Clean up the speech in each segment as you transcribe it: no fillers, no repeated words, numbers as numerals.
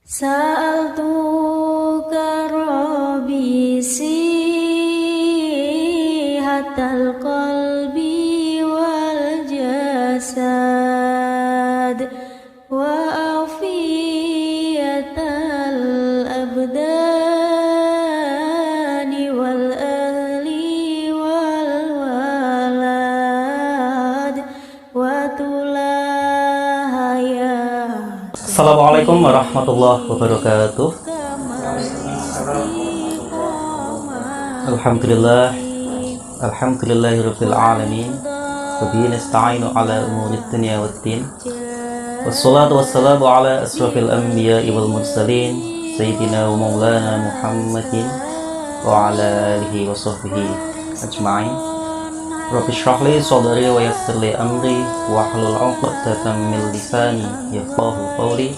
Sa'altuka Rabbi sihatal qalbi wal jasad wa afiyatal abdani wal ahli wal walad wa tulahaya. Assalamualaikum warahmatullahi wabarakatuh. Alhamdulillahirabbil alamin. Wa bihi nasta'inu ala umuri dunya waddin. Wassalatu wassalamu ala asrofil anbiya'i wal mursalin sayyidina wa maulana Muhammadin wa ala alihi wa sahbihi ajma'in. Rabbi shrah li sadri wa yassir li amri wahlul 'uqdatam min lisani yafqahu qawli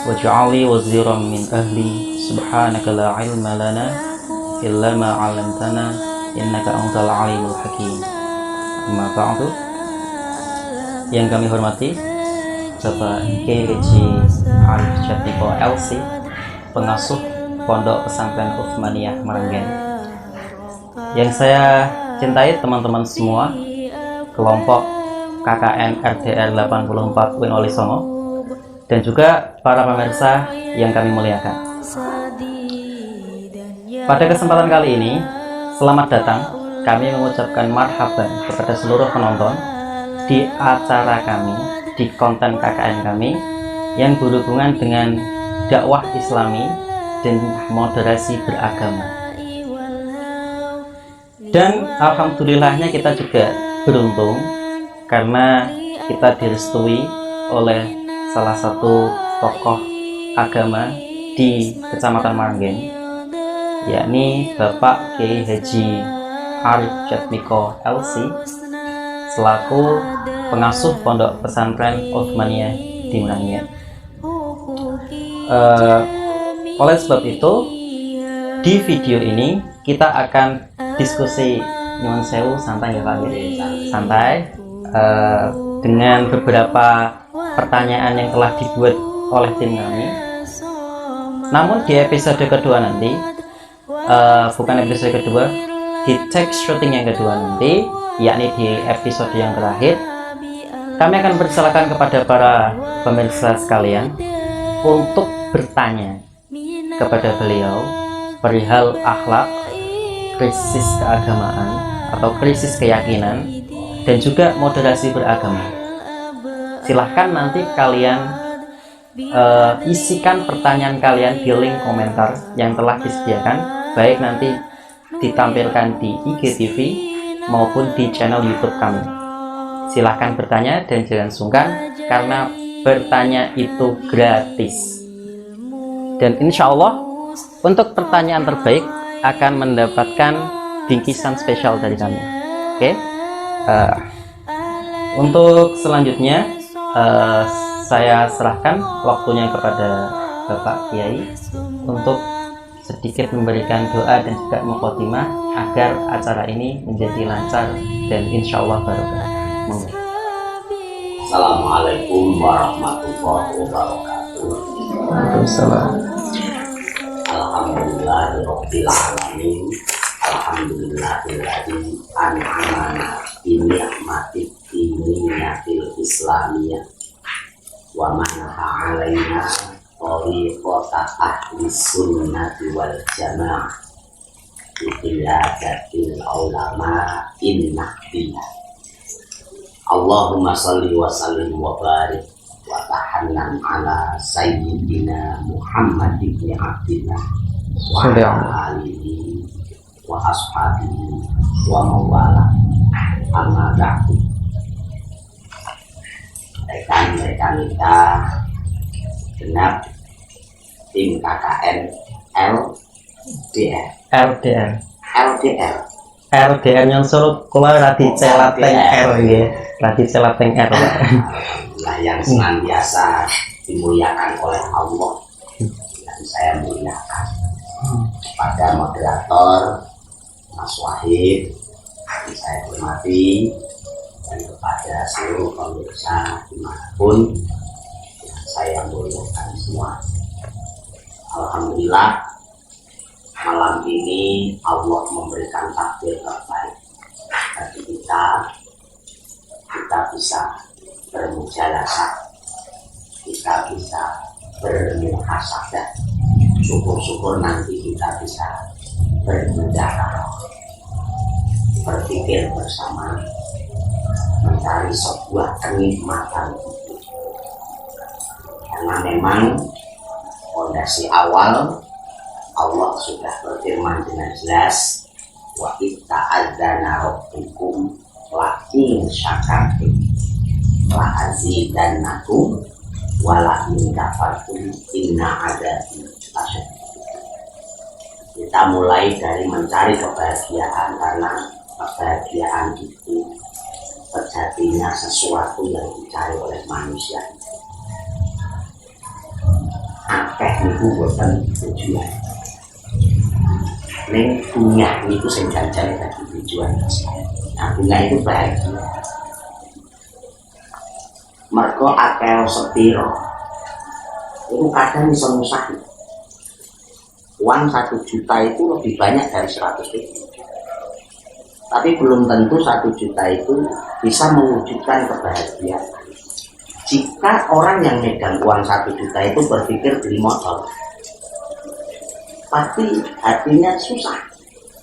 waj'al li waziran min ahli subhanaka la ilma lana illa ma 'allamtana innaka antal alimul hakim. Amma ba'du. Yang kami hormati Bapak KHG Arif Jatmiko LC, pengasuh Pondok Pesantren Utsmaniyah Maranggen. Yang saya cintai teman-teman semua, kelompok KKN RDR 84 Win Oli Songo, dan juga para pemirsa yang kami muliakan. Pada kesempatan kali ini, selamat datang. Kami mengucapkan marhaban kepada seluruh penonton di acara kami, di konten KKN kami yang berhubungan dengan dakwah Islami dan moderasi beragama. Dan alhamdulillahnya kita juga beruntung karena kita direstui oleh salah satu tokoh agama di Kecamatan Maranggen, yakni Bapak Kiai Haji Arif Jatmiko LC selaku pengasuh Pondok Pesantren Utsmaniyah di Maranggen. Oleh sebab itu, di video ini kita akan diskusi nyuwun sewu santai ya Pak, santai dengan beberapa pertanyaan yang telah dibuat oleh tim kami. Namun di episode kedua nanti, bukan episode kedua, di teks syuting yang kedua nanti, yakni di episode yang terakhir, kami akan persilakan kepada para pemirsa sekalian untuk bertanya kepada beliau perihal akhlak, krisis keagamaan atau krisis keyakinan, dan juga moderasi beragama. Silahkan nanti kalian isikan pertanyaan kalian di link komentar yang telah disediakan, baik nanti ditampilkan di IGTV maupun di channel YouTube kami. Silahkan bertanya dan jangan sungkan, karena bertanya itu gratis. Dan insya Allah untuk pertanyaan terbaik akan mendapatkan bingkisan spesial dari kami. Oke. Untuk selanjutnya saya serahkan waktunya kepada Bapak Kiai untuk sedikit memberikan doa dan juga mukhatimah agar acara ini menjadi lancar dan insya Allah barokah. Assalamualaikum warahmatullahi wabarakatuh. Waalaikumsalam. Alhamdulillahirabbil alamin. Alhamdulillahilladzi an'amana bi ni'matit diniyatil islamiyah wa manaha 'alaina tariqata ahli sunnati wal jamaah bi qiyadatil ulama innahiyah. Allahumma salli wa sallim wa barik wa tahannan ala sayyidina Muhammad ibn Abdillah wa ala alihi wa ashabihi wa mawala. Amma ba'du. Rekan-rekan kita genap tim KKN LDR yang suruh kula radi celateng R nggih, radi celateng R. Nah, yang senantiasa dimuliakan oleh Allah dan saya muliakan. Pada moderator Mas Wahid yang saya hormati, dan kepada seluruh pemirsa dimanapun yang saya muliakan semua. Alhamdulillah malam ini Allah memberikan takdir terbaik bagi kita bisa bermujalasah, kita bisa bermuhasabah, syukur-syukur nanti kita bisa bermujahadah, berpikir bersama, mencari sebuah kenikmatan itu. Karena memang fondasi awal Allah sudah berfirman dengan jelas, wa itta adzana rabbukum la in syakartum la azidannakum wa la in kafartum inna adzabi lasyadid. Kita mulai dari mencari kebahagiaan, karena kebahagiaan itu sejatinya sesuatu yang dicari oleh manusia. Akeh niku boten tujuan. Ning dunia itu sing janjane dadi tujuan. Nah, dunia itu bahagia. Mergo akeh sepiro. Itu kadang bisa musah. Uang 1 juta itu lebih banyak dari 100 ribu. Tapi belum tentu 1 juta itu bisa mewujudkan kebahagiaan. Jika orang yang megang uang 1 juta itu berpikir beli motor, pasti hatinya susah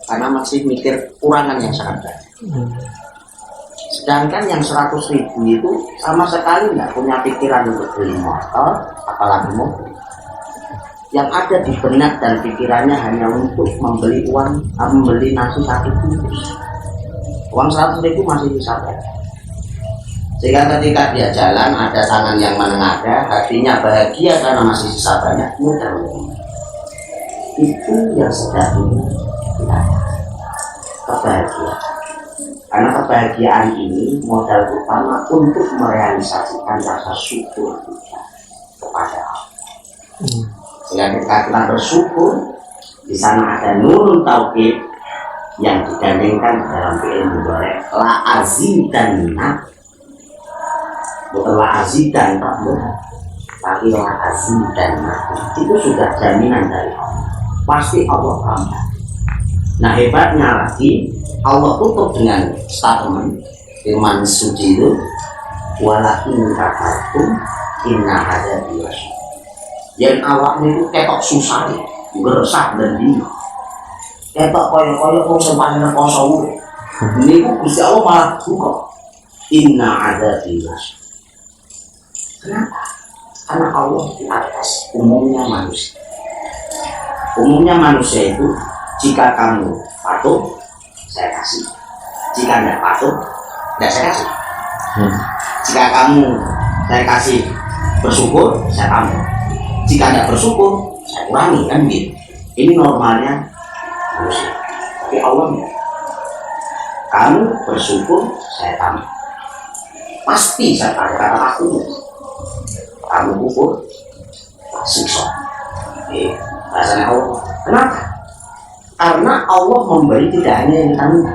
karena masih mikir kurangan yang sangat banyak. Sedangkan yang 100 ribu itu sama sekali nggak punya pikiran untuk beli motor, apalagi mobil. Yang ada di benak dan pikirannya hanya untuk membeli membeli nasi 1 bungkus. Uang 100 ribu masih bisa bayar. Sehingga ketika dia jalan, ada tangan yang menengadah, hatinya bahagia karena masih sisa banyak, mudah. Itu yang sejatinya kita kebahagiaan. Karena kebahagiaan ini modal utama untuk merealisasikan rasa syukur kita kepada Allah. Sehingga ketika kita bersyukur, di sana ada nurul tauhid yang digandengkan dalam fi'il mudhari' la azidanna, bukan la azidan, tapi la azidanna. Itu sudah jaminan dari Allah. Pasti Allah tambah. Nah, hebatnya lagi Allah tutup dengan statement firman suci itu, walakin kafartum inna adzabi lasyadid. Yang awaknya itu ketok susah, gersah dan dino, ketok koyo-koyo wong sing paling rekoso urip. Niku Gusti Allah malah buka inna adzabi lasyadid. Kenapa? Karena Allah di atas umumnya manusia. Umumnya manusia itu, jika kamu patuh, saya kasih. Jika tidak patuh, tidak saya kasih. Jika kamu saya kasih bersyukur, saya tambah. Jika tidak bersyukur, saya kurangi, kan gitu. Ini normalnya manusia. Tapi Allah tidak. Kamu bersyukur, saya tambah. Pasti saya pakai kata aku. Kamu kufur, siksa. Rasanya Allah. Kenapa? Karena Allah memberi tidak hanya yang kita minta.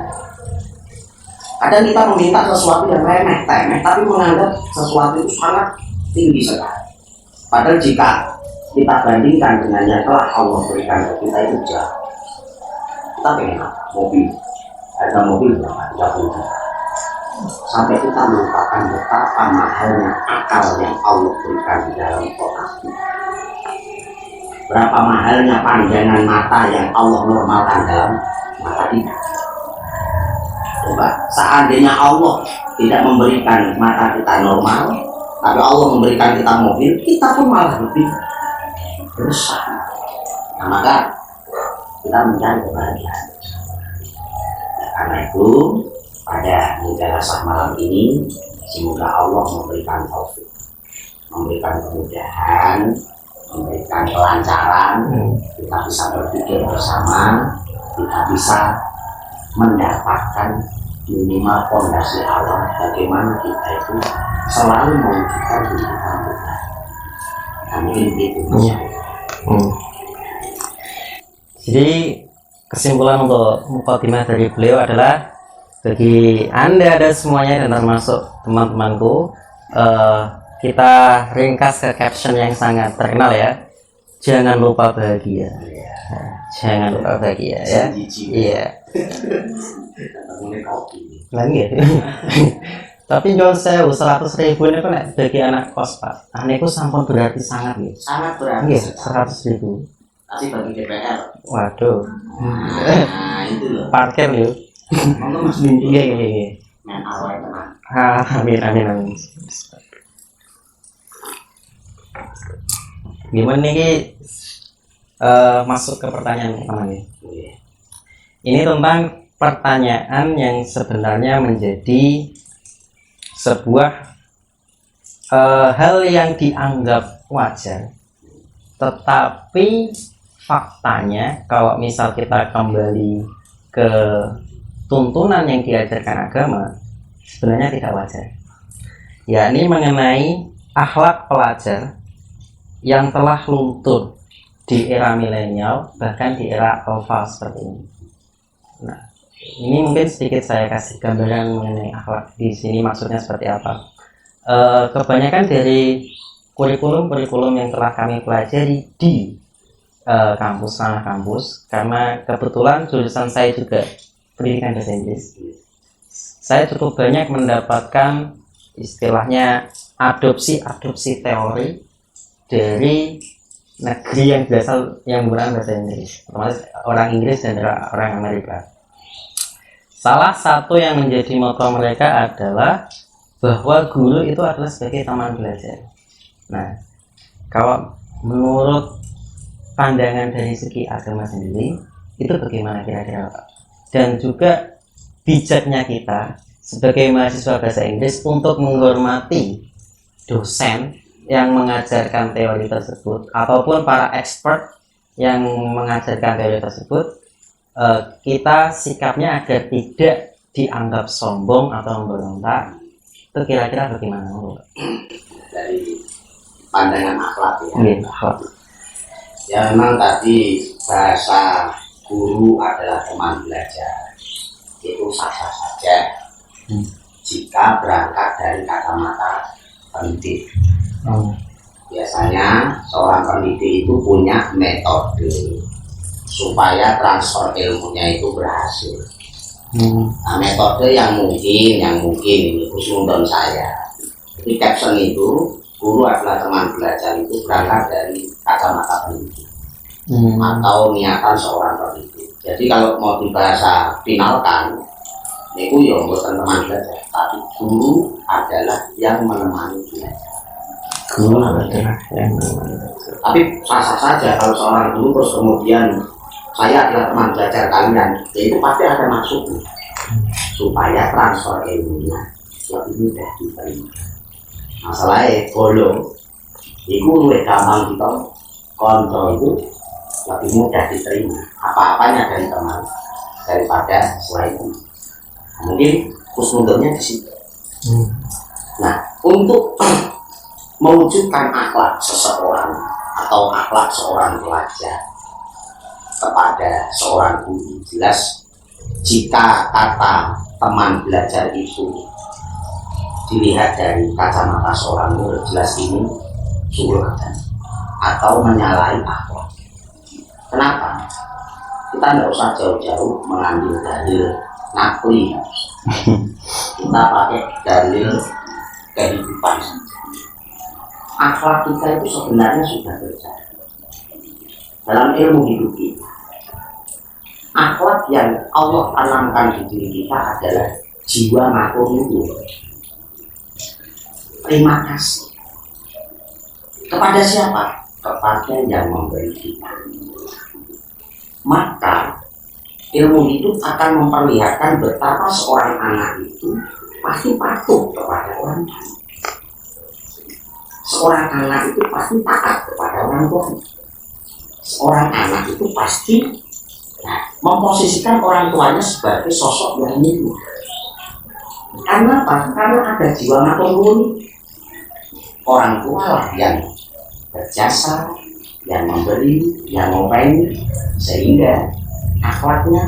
Kadang kita meminta sesuatu yang remeh, tapi menganggap sesuatu itu sangat tinggi sekali. Padahal jika kita bandingkan dengan yang telah Allah berikan ke kita itu jauh. Kita pengen mobil, harga mobil berapa? 30 juta. Sampai kita melupakan betapa mahalnya akal yang Allah berikan di dalam otak kita. Berapa mahalnya pandangan mata yang Allah normalkan dalam mata kita. Coba, seandainya Allah tidak memberikan mata kita normal, tapi Allah memberikan kita mobil, kita pun malah lebih besar. Nah, maka kita mencari kebahagiaan. Nah, karena itu pada mujalasah malam ini, semoga Allah memberikan taufik, memberikan kemudahan, memberikan kelancaran, kita bisa berpikir bersama, kita bisa mendapatkan minimal fondasi awal bagaimana kita itu selalu mewujudkan kehidupan kita. Nah, mungkin itu. Jadi kesimpulan untuk mukadimah dari beliau adalah, bagi Anda dan semuanya dan termasuk teman-temanku, kita ringkas ke caption yang sangat terkenal ya. jangan lupa bahagia. Jangan lupa bahagia ya. Iya. Lagi. Tapi jual saya 100.000 ini kan bagi anak kos Pak. Anehku sampun berarti sangat ya. Sangat berarti. 100.000. Tapi bagi DPR. Waduh. Nah itu loh. Parkir yuk. Monggo Mas Bintu. Iya. Main awal tenang. Amin. Gimana nih masuk ke pertanyaan pertama nih. Ini tentang pertanyaan yang sebenarnya menjadi sebuah hal yang dianggap wajar, tetapi faktanya kalau misal kita kembali ke tuntunan yang diajarkan agama sebenarnya tidak wajar, yakni mengenai akhlak pelajar yang telah luntur di era milenial bahkan di era alfa seperti ini. Nah, ini mungkin sedikit saya kasih gambaran mengenai akhlak di sini maksudnya seperti apa. Kebanyakan dari kurikulum yang telah kami pelajari di kampus, karena kebetulan jurusan saya juga pendidikan bahasa Inggris. Saya cukup banyak mendapatkan istilahnya adopsi teori dari negeri yang berasal yang menggunakan bahasa Inggris, termasuk orang Inggris dan orang Amerika. Salah satu yang menjadi moto mereka adalah bahwa guru itu adalah sebagai teman belajar. Nah, kalau menurut pandangan dari segi agama sendiri, itu bagaimana kira-kira Pak? Dan juga bijaknya kita sebagai mahasiswa bahasa Inggris untuk menghormati dosen yang mengajarkan teori tersebut ataupun para expert yang mengajarkan teori tersebut, kita sikapnya agar tidak dianggap sombong atau memberontak. Itu kira-kira bagaimana? Dari pandangan akhlak ya. Akhlak. Ya memang tadi bahasa guru adalah teman belajar, itu sah-sah saja jika berangkat dari kacamata pendidik. Biasanya seorang pendidik itu punya metode supaya transfer ilmunya itu berhasil. Nah, metode yang mungkin ini khusus untuk saya. Di caption itu guru adalah teman belajar itu berangkat dari kacamata pendidik atau niatan seorang pendidik. Jadi kalau mau dibahasa finalkan, itu ya bukan teman belajar, tapi guru adalah yang menemani belajar. Guru adalah yang menemani. Tapi sah-sah saja kalau seorang guru terus kemudian saya adalah teman belajar kalian, ya itu pasti ada maksudnya supaya transfer ilmunya lebih mudah diterima. Masalahnya bolong itu lebih gampang kita kontrol itu lebih mudah diterima apa-apanya dari teman daripada selain itu. Mungkin khusnudonnya di situ. Nah, untuk mewujudkan akhlak seseorang atau akhlak seorang pelajar kepada seorang guru, jelas jika kata teman belajar itu dilihat dari kacamata seorang guru, jelas ini suluhan atau menyalahi akhlak. Kenapa? Kita tidak usah jauh-jauh mengambil dalil nakli, kita pakai dalil kehidupan saja. Akhlak kita itu sebenarnya sudah terjadi dalam ilmu hidup kita. Akhlak yang Allah tanamkan di diri kita adalah jiwa maturnuwun. Terima kasih kepada siapa? Kepada yang memberi kita. Maka ilmu hidup akan memperlihatkan betapa seorang anak itu pasti patuh kepada orang tua. Seorang anak itu pasti taat kepada orang tua. Seorang anak itu pasti memposisikan orang tuanya sebagai sosok yang hidup. Karena apa? Karena ada jiwa maturnuwun. Orang tua lah yang berjasa, yang memberi, yang ngopeni, sehingga akhlaknya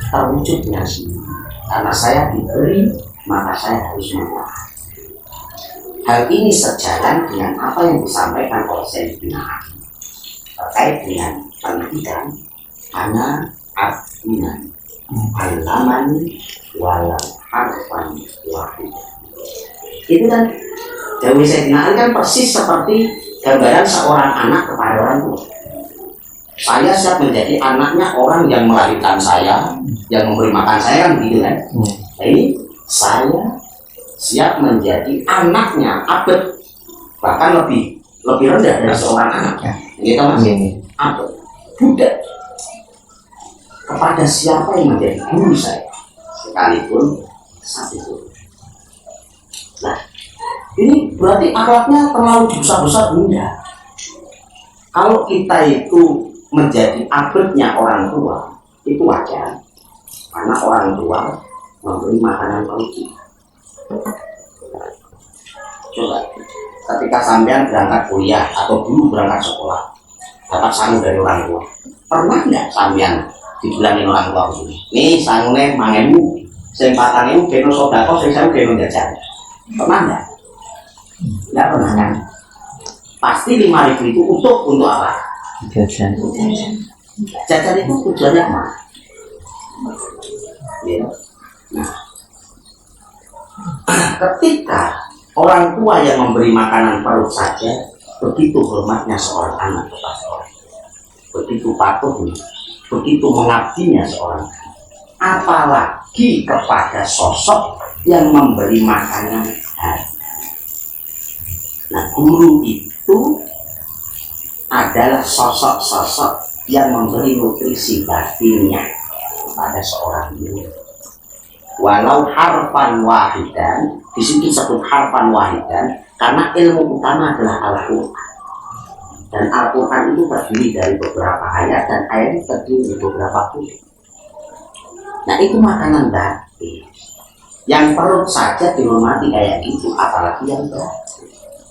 terwujudnya sendiri. Karena saya diberi, maka saya harus mengalah. Hal ini sejalan dengan apa yang disampaikan oleh Sayyidina Ali terkait dengan pendidikan, ana abduna alaman walau harfan wahid. Itu kan Dewi Sayyidina Ali kan persis seperti gambaran seorang anak kepada orang tua. Saya siap menjadi anaknya orang yang melahirkan saya, yang memberi makan saya, kan begitu kan. Jadi saya siap menjadi anaknya abad, bahkan lebih rendah dari seorang anak. Gitu mas, abad budak kepada siapa yang menjadi guru saya, sekalipun satu guru. Nah, ini berarti akhlaknya terlalu besar-besar. Enggak. Kalau kita itu menjadi abadnya orang tua, itu wajar, karena orang tua memberi makanan perut kita. Coba ketika sampean berangkat kuliah atau dulu berangkat sekolah, dapat sangu dari orang tua, pernah nggak sampean dibilangin orang tua begini, nih sangune mangenmu, sing 4.000 kena sodako, sing 1.000 kena jajan? Pernah nggak? Nggak pernah kan? Pasti 5.000 itu untuk apa? Jajan. Jajan itu tujuannya apa? Ya. Nah, ketika orang tua yang memberi makanan perut saja begitu hormatnya seorang anak kepada orang, begitu patuhnya, begitu mengabdinya seorang anak, apalagi kepada sosok yang memberi makanan hati. Nah, guru itu adalah sosok-sosok yang memberi nutrisi batinnya kepada seorang guru. Walau harfan wahidan, di situ disebut harfan wahidan karena ilmu utama adalah Al-Quran. Dan Al-Quran itu terdiri dari beberapa ayat, dan ayat itu terdiri dari beberapa huruf. Nah, itu makanan batin. Yang perut saja dihormati kayak gitu, apalagi yang batin.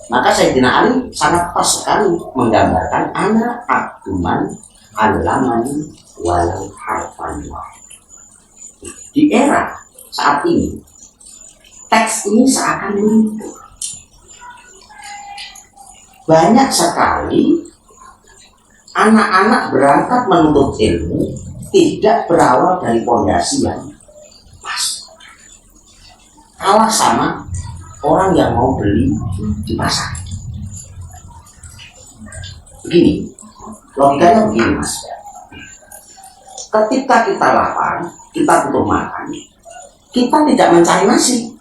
Maka Sayyidina Ali sangat pas sekali menggambarkan anak abduman alamani walau harfan wahid. Di era saat ini, teks ini seakan luntur. Banyak sekali anak-anak berangkat menuntut ilmu tidak berawal dari fondasi yang pas. Kalah sama orang yang mau beli di pasar. Begini, logikanya begini mas. Ketika kita lapar, kita butuh makan, kita tidak mencari nasi,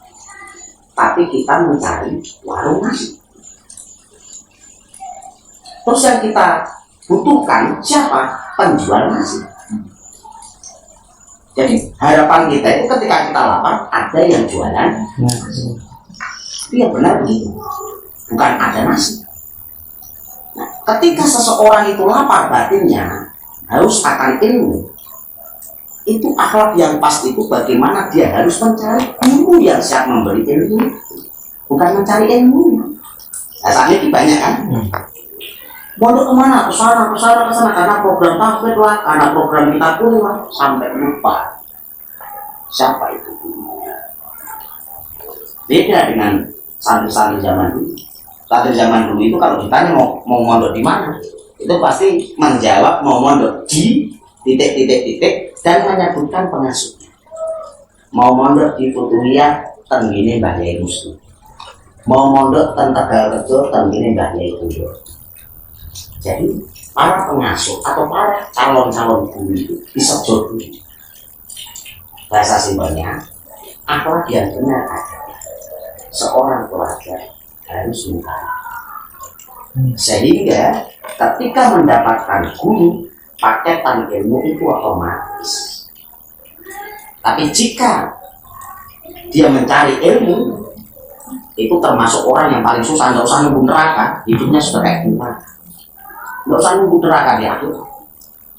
tapi kita mencari warung nasi. Terus yang kita butuhkan siapa? Penjual nasi. Jadi harapan kita itu ketika kita lapar ada yang jualan nasi. Itu yang benar begitu, bukan ada nasi. Nah, ketika seseorang itu lapar batinnya, harus akan ilmu, itu akhlak yang pas itu bagaimana dia harus mencari guru yang siap memberi ilmu, bukan mencari ilmu. Nah, saat ini banyak kan, mondok kemana? Kesana, karena program tahfidz lah, karena program kita kuliah, sampai lupa siapa itu gurunya. Beda dengan santri-santri zaman dulu. Santri zaman dulu itu kalau ditanya mau mondok di mana, itu pasti menjawab mau mondok di titik dan menyebutkan pengasuhnya. Mau mondok di Futuhiyah tenggine Mbah Yai Muslim, mau mondok ten Tegalrejo tenggine Mbah Yai Kuyo. Jadi para pengasuh atau para calon-calon guru itu bisa jodoh. Bahasa simpelnya, akhlak yang benar adalah seorang pelajar harus mencari. Sehingga ketika mendapatkan guru, paketan ilmu itu otomatis. Tapi jika dia mencari ilmu, itu termasuk orang yang paling susah. Nggak usah nunggu neraka, hidupnya sudah kayak gimana. Nggak usah nunggu neraka di akhir.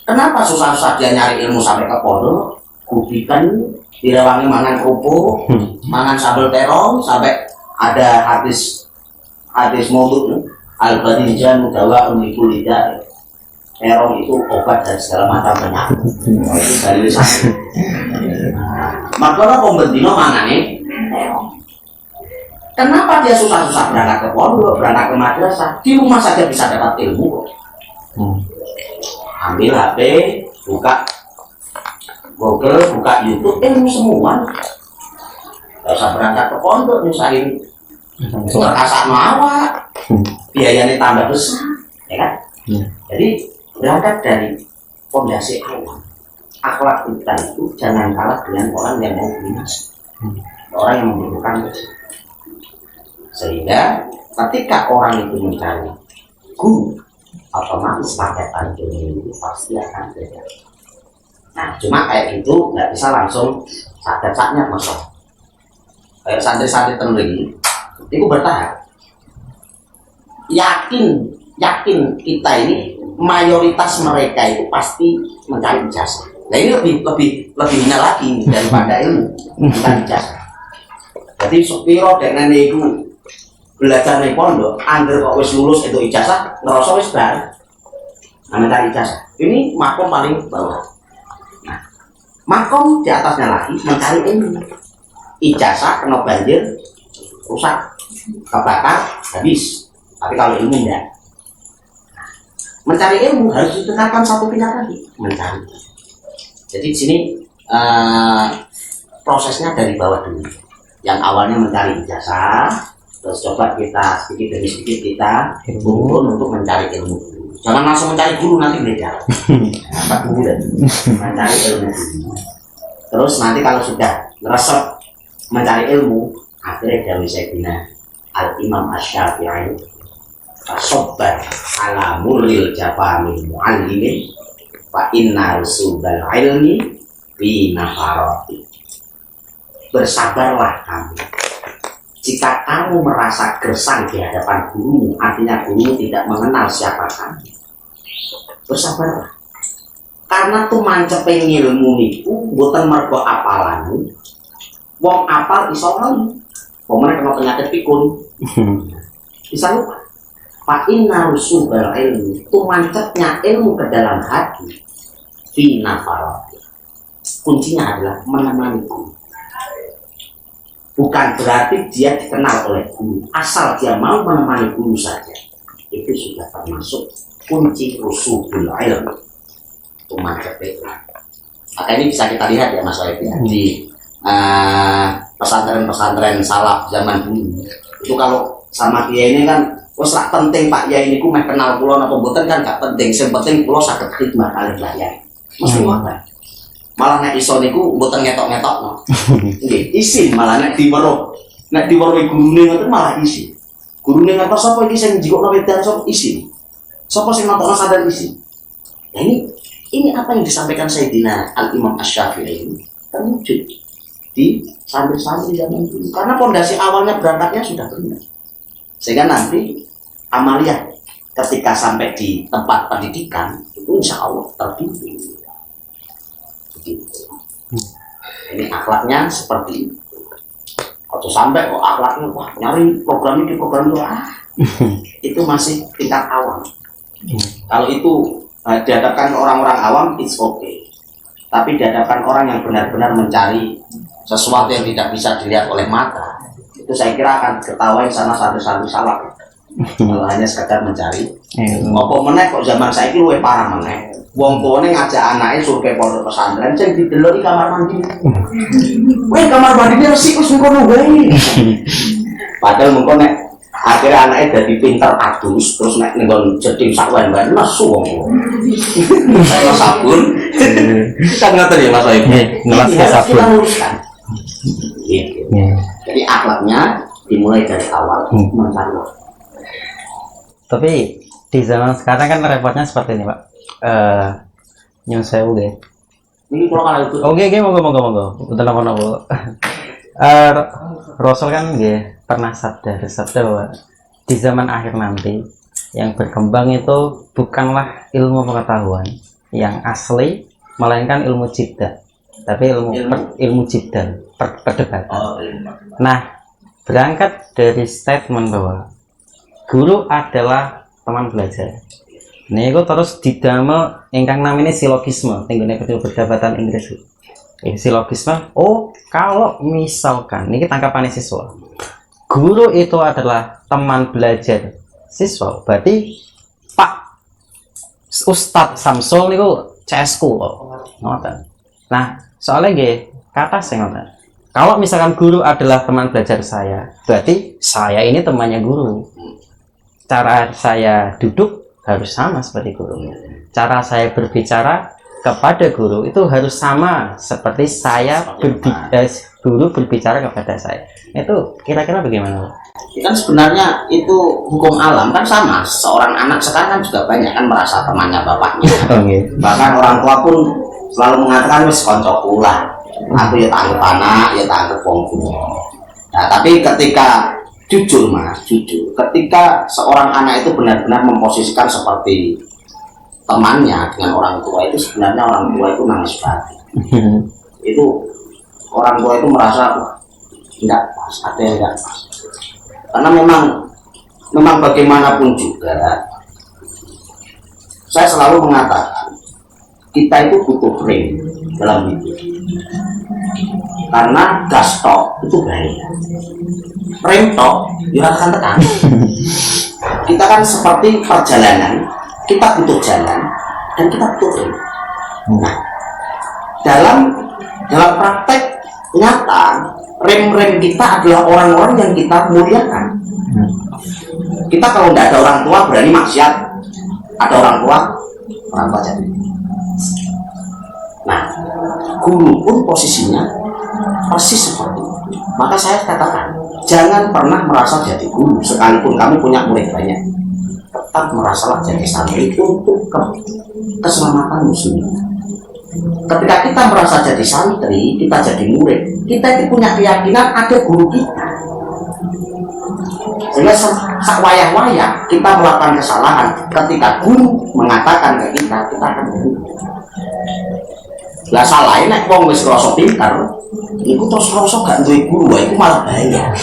Kenapa susah-susah dia nyari ilmu sampai ke pondok? Gubikan, direwangi mangan kerupuk, mangan sambal terong, sampai ada hadis maudhu al-badinjan mudawa unikul lidah. Terong itu obat dari segala macam penyakit. Itu dari lisan. Makanya pembentino mangane terong. Kenapa dia susah-susah berangkat ke pondok, berangkat ke madrasah? Di rumah saja bisa dapat ilmu. ambil HP, buka Google, buka YouTube, ilmu semua. Gak usah berangkat ke pondok nyusahin terasa awak, biayanya tambah besar, ya kan? Jadi berangkat dari fondasi awal, akhlak kita itu jangan kalah dengan orang yang mau binasa, orang yang membutuhkan itu. Sehingga ketika orang itu mencari guru, otomatis paketan dunia itu pasti akan beda. Nah, cuma kayak gitu nggak bisa langsung saat-saatnya masuk. Kayak santri-santri tenering itu bertahap. Yakin kita ini mayoritas mereka itu pasti mencari ijazah. Nah ini lebih hina lagi daripada ilmu, bukan ijazah. Jadi sepiro dengan itu belajar di pondok, angger kok wis lulus itu ijazah, ngerasa wis bar. Nah, mencari ijazah. Ini makom paling bawah. Nah, makom di atasnya lagi mencari ilmu. Ijazah kena banjir, rusak, kebakar, habis. Tapi kalau ilmu enggak. Mencari ilmu harus ditingkatkan satu tingkat lagi, mencari. Jadi di sini prosesnya dari bawah dulu. Yang awalnya mencari ijazah, terus coba kita sedikit demi sedikit kita turun untuk mencari ilmu. Jangan langsung mencari guru, nanti beda. Apa bulan mencari ilmu. Terus nanti kalau sudah ngeresep mencari ilmu, akhirnya dari Sayyidina Al-Imam Asy-Syafi'i fasobbar ala murril jafamil muallimin fa inna rusubal ilmi fi nafarati. Bersabarlah kamu jika kamu merasa gersang di hadapan gurumu, artinya gurumu tidak mengenal siapa kamu. Bersabarlah, karena tuh mancepeng ilmu niku mboten mergo apalanmu. Wong apal iso lali, pemene kena penyakit pikun. Bisa lupa. Fa inna rusubal ilmi, tumancetnya ilmu ke dalam hati fi nafarati. Kuncinya adalah menemani guru. Bukan berarti dia dikenal oleh guru, asal dia mau menemani guru saja, itu sudah termasuk kunci rusubul ilmi. Tumancet itu. Maka ini bisa kita lihat ya Mas Waib ya, di pesantren-pesantren salaf zaman dulu. Itu kalau sama dia ini kan wes lah penting Pak ya ini ku meh kenal kula napa mboten kan gak penting, sing penting kula saged khidmat kalih bayar. Mesti ngoten. Malah nek iso niku mboten ngetok-ngetokno. Nggih, isin malah nek diweruh. Nek diweruhi gurune ngoten malah isin. Gurune ngertos sapa iki sing njikokno wedan sapa isin. Sapa sing nantokno sadar isin. Nah ini apa yang disampaikan Sayyidina Al-Imam Asy-Syafi'i ini terwujud di santri-santri zaman dulu. Karena fondasi awalnya berangkatnya sudah benar. Sehingga nanti amaliyah ketika sampai di tempat pendidikan itu insya Allah terbimbing. Begitu. Ini akhlaknya seperti itu. Kalau sampai kok akhlaknya wah nyari program ini itu masih tingkat awal. Kalau itu dihadapkan orang-orang awam it's okay. Tapi dihadapkan orang yang benar-benar mencari sesuatu yang tidak bisa dilihat oleh mata, itu saya kira akan ketawain sama satu-satu salah. Kalau hanya sekedar mencari. Apa meneh kok zaman saiki luwih parah meneh. Wong tuane ngajak anake survei pondok pesantren sing didelok kamar mandi. Weh kamar mandine resik wis ngono wae. Padahal mengko nek akhirnya anaknya jadi pinter adus terus nek nggon jeding sakwen-wen nesu wong. Saya sabun. Kan ngoten ya Mas Waib. Ngelas sabun. Gitu. Jadi akhlaknya dimulai dari awal mencari. Tapi di zaman sekarang kan repotnya seperti ini Pak. Nyun sewu deh. Ini kalau kalau itu. Oke, monggo. Udah nopo. Rasul kan pernah sabda bahwa di zaman akhir nanti yang berkembang itu bukanlah ilmu pengetahuan yang asli, melainkan ilmu cipta, tapi ilmu cipta, perdebatan. Nah, berangkat dari statement bahwa guru adalah teman belajar. Ini terus didamel ingkang namanya silogisme, tenggone perdebatan Inggris. Silogisme. Oh, kalau misalkan ini tangkapan siswa, guru itu adalah teman belajar siswa, berarti Pak Ustadz Samsul niku CS ku kok. Ngoten. Nah, soalnya nggih kata sing ngoten. Kalau misalkan guru adalah teman belajar saya, berarti saya ini temannya guru. Cara saya duduk harus sama seperti guru. Cara saya berbicara kepada guru itu harus sama seperti guru berbicara kepada saya. Itu kira-kira bagaimana? Kan sebenarnya itu hukum alam kan sama. Seorang anak sekarang kan juga banyak kan merasa temannya bapaknya. Bahkan orang tua pun selalu mengatakan wis konco kula. Aku ya tanggep anak, ya tanggep wong tuwa. Nah, tapi ketika jujur Mas, jujur, ketika seorang anak itu benar-benar memposisikan seperti temannya dengan orang tua, itu sebenarnya orang tua itu nangis banget. Itu orang tua itu merasa enggak pas, ada yang enggak pas. Karena memang bagaimanapun juga saya selalu mengatakan kita itu butuh frame dalam hidup, karena gas tok itu bahaya, frame tok akan tekan. Kita kan seperti perjalanan, kita butuh jalan dan kita butuh frame. Nah, dalam praktek nyata rem kita adalah orang-orang yang kita muliakan. Kita kalau tidak ada orang tua berani maksiat, ada orang tua jadi. Nah, guru pun posisinya persis seperti itu. Maka saya katakan, jangan pernah merasa jadi guru sekalipun kamu punya murid banyak. Tetap merasalah jadi santri untuk keselamatan muslim. Ketika kita merasa jadi santri, kita jadi murid, kita itu punya keyakinan ada guru kita. Sehingga sewayah-wayah kita melakukan kesalahan, ketika guru mengatakan ke kita akan guru. Lah salahnya nek wong wis krasa pinter, iku terus krasa gak duwe guru, iku malah bahaya.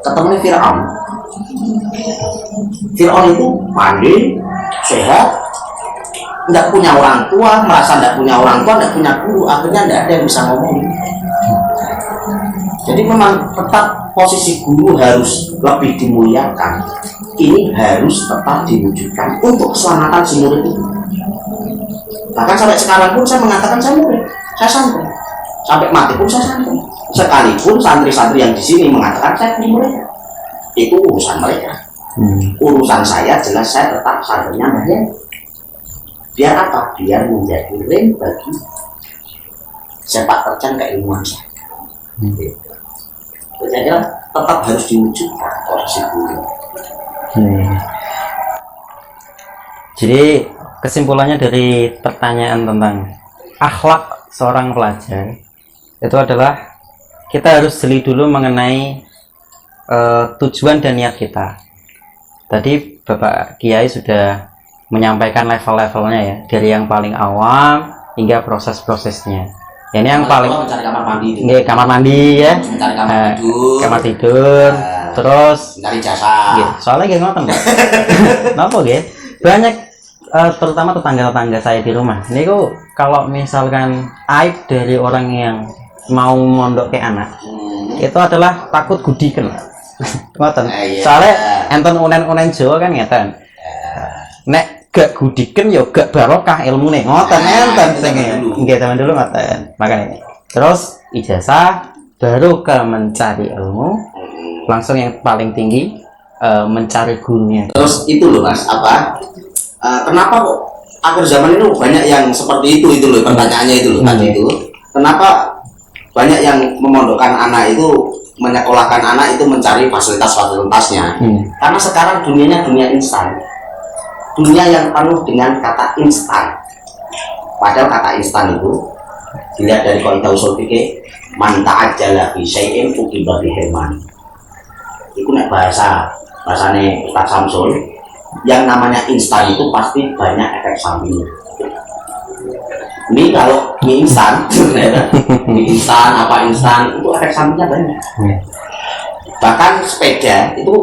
Ketemunya Firaun. Firaun itu pandai, sehat, tidak punya orang tua, merasa tidak punya orang tua, tidak punya guru, akhirnya tidak ada yang bisa ngomong. Jadi memang tetap posisi guru harus lebih dimuliakan. Ini harus tetap diwujudkan untuk keselamatan si murid itu. Bahkan sampai sekarang pun saya mengatakan saya murid, saya santri. Sampai mati pun saya santri. Sekalipun santri-santri yang di sini mengatakan saya murid, itu urusan mereka. Urusan saya jelas saya tetap santrinya mereka. Biar apa? Biar menjadi rem bagi sepak terjang keilmuan saya. Saya kira tetap harus diwujudkan posisi guru. Jadi kesimpulannya dari pertanyaan tentang akhlak seorang pelajar itu adalah kita harus jeli dulu mengenai tujuan dan niat kita. Tadi Bapak Kiai sudah menyampaikan level-levelnya ya, dari yang paling awam hingga proses-prosesnya. Ya, ini yang paling mencari kamar mandi, kamar mandi ya, mencari kamar tidur, terus mencari jasa. Gitu. Soalnya gak ngoten Pak. Kenapa gitu? Banyak terutama tetangga-tetangga saya di rumah. Ini kok kalau misalkan aib dari orang yang mau mondok ke anak, itu adalah takut gudiken. Ngoten. Soalnya enten unen-unen Jawa kan ngeten. Nek gak gudiken ya gak barokah ilmune. Ngoten enten sing nggih zaman dulu ngoten. Makanya ini. Terus ijazah baru ke mencari ilmu, langsung yang paling tinggi mencari gurunya. Terus itu loh Mas, kenapa kok akhir zaman ini banyak yang seperti itu loh pertanyaannya itu loh tadi itu. Kenapa banyak yang memondokkan anak itu, menyekolahkan anak itu mencari fasilitasnya? Karena sekarang dunianya dunia instan. Dunia yang penuh dengan kata instan. Padahal kata instan itu dilihat dari kaidah usul fikih, man ta'ajjala fi syai'in uqiba bi hirman. Itu nek bahasane Ustaz Samsul, yang namanya instan itu pasti banyak efek sampingnya. Ini kalau mie instan, mie instan apa instan itu efek sampingnya banyak. Bahkan sepeda itu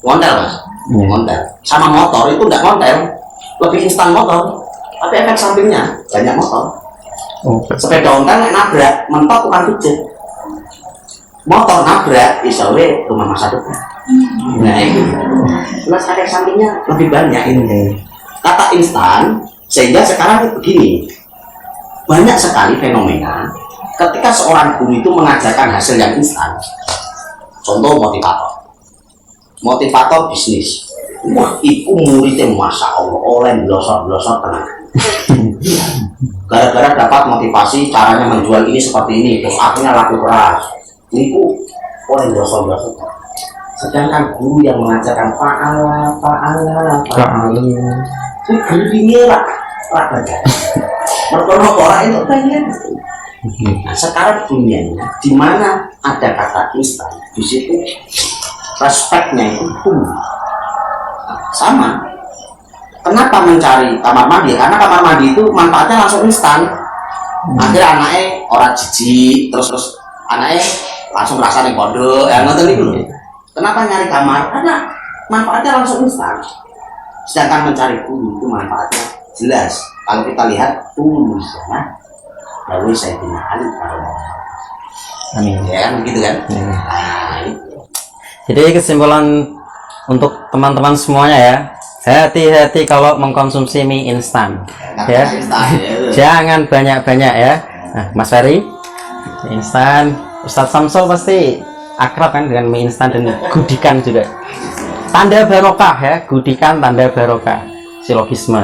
ngontel Mas. Ngontel sama motor itu enggak ngontel, lebih instan motor, tapi efek sampingnya banyak motor. Sepeda ontel nabrak mentok tukang pijat, motor nabrak isawe rumah masa depan. Nah itu jelas efek sampingnya lebih banyak ini. Kata instan Sehingga sekarang begini, banyak sekali fenomena ketika seorang guru itu mengajarkan hasil yang instan. Contoh motivator bisnis. Wah, itu muridnya masya Allah oleh blosor tenang. Gara-gara dapat motivasi caranya menjual ini seperti ini, terus akhirnya laku keras. Itu oleh blosor. Sedangkan guru yang mengajarkan fa'ala itu gerinya lah baca. Mereka orang itu pengen. Nah, sekarang dunianya di mana ada kata instan, di situ respeknya itu tumbuh. Sama. Kenapa mencari kamar mandi? Karena kamar mandi itu manfaatnya langsung instan. Akhirnya anaknya orang jijik, terus anaknya langsung merasa nih kode, yang nonton itu. Kenapa nyari kamar? Karena manfaatnya langsung instan. Sedangkan mencari guru itu manfaatnya jelas. Kalau kita lihat tulisannya, lalu saya Ali kalau Amin. ya kan begitu kan? Nah, itu. Jadi kesimpulan untuk teman-teman semuanya ya, hati-hati kalau mengkonsumsi mie instan ya. Jangan banyak-banyak ya. Nah, Mas Ferry, mie instan, Ustadz Samsul pasti akrab kan dengan mie instan dan gudikan juga. Tanda barokah ya, gudikan tanda barokah, silogisme.